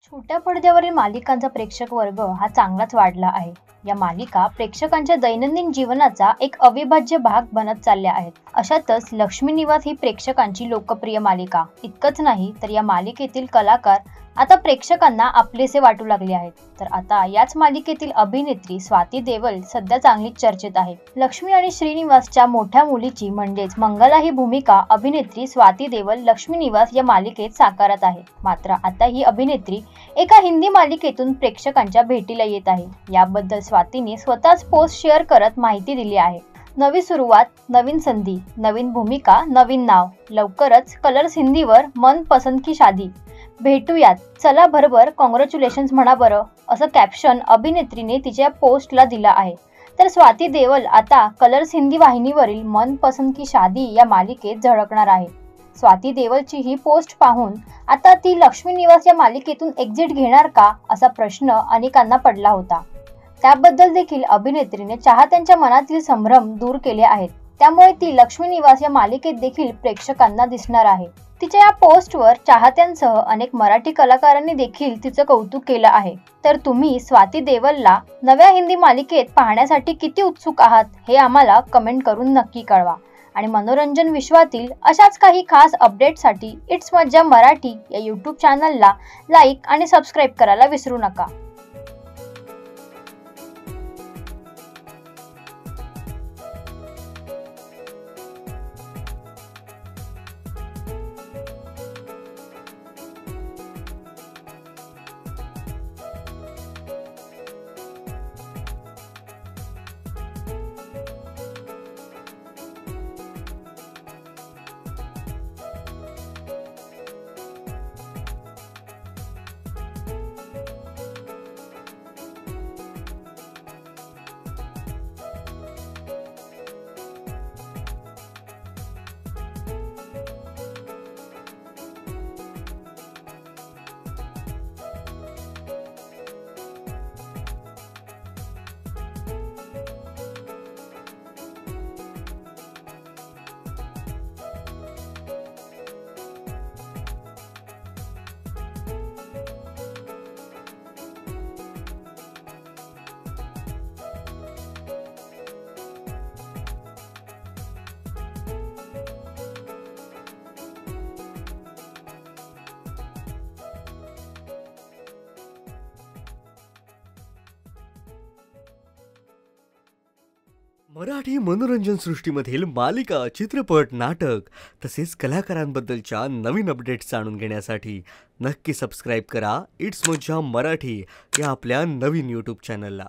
छोट्या पडद्यावरील मालिकांचा प्रेक्षक वर्ग हा चांगलाच वाढला आहे. या मालिका प्रेक्षकांच्या दैनंदिन जीवनाचा एक अविभाज्य भाग बनत चालल्या आहेत. अशातच लक्ष्मी निवास ही प्रेक्षकांची लोकप्रिय मालिका. इतकंच नाही तर या मालिकेतील कलाकार आता प्रेक्षकांना आपलेसे वाटू लागले आहेत. तर आता याच मालिकेतील अभिनेत्री स्वाती देवल सध्या चांगलीच चर्चेत आहे. लक्ष्मी आणि श्रीनिवासच्या मोठ्या मुलीची म्हणजेच मंगला ही भूमिका अभिनेत्री स्वाती देवल लक्ष्मी निवास या मालिकेत साकारत आहे. मात्र आता ही अभिनेत्री एका हिंदी मालिकेतून प्रेक्षकांच्या भेटीला येत आहे. याबद्दल स्वातीने स्वतःच पोस्ट शेअर करत माहिती दिली आहे. नवी सुरुवात, नवीन संधी, नवीन भूमिका, नवीन नाव. लवकरच कलर्स हिंदीवर मन पसंद की शादी. भेटूयात, चला भरभर कॉंग्रॅच्युलेशन्स म्हणा बरं, असं कॅप्शन अभिनेत्रीने तिच्या पोस्टला दिलं आहे. तर स्वाती देवल आता कलर्स हिंदी वाहिनीवरील मन पसंद की शादी या मालिकेत झळकणार आहे. स्वाती देवलची ही पोस्ट पाहून आता ती लक्ष्मी निवास या मालिकेतून एक्झिट घेणार का असा प्रश्न अनेकांना पडला होता. त्याबद्दल देखील अभिनेत्रीने चाहत्यांच्या मनातील संभ्रम दूर केले आहेत. त्यामुळे ती लक्ष्मी निवास या मालिकेत देखील प्रेक्षकांना दिसणार आहे. तिच्या या पोस्टवर चाहत्यांसह अनेक मराठी कलाकारांनी देखील तिचं कौतुक केलं आहे. तर तुम्ही स्वाती देवलला नव्या हिंदी मालिकेत पाहण्यासाठी किती उत्सुक आहात हे आम्हाला कमेंट करून नक्की कळवा. आणि मनोरंजन विश्वातील अशाच काही खास अपडेटसाठी इट्स मज्जा मराठी या यूट्यूब चॅनलला लाईक आणि सबस्क्राईब करायला विसरू नका. मराठी मनोरंजन सृष्टीमधील मालिका, चित्रपट, नाटक तसेच कलाकारांबद्दलच्या नवीन अपडेट्स जाणून घेण्यासाठी नक्की सबस्क्राईब करा इट्स मज्जा मराठी या आपल्या नवीन यूट्यूब चॅनलला.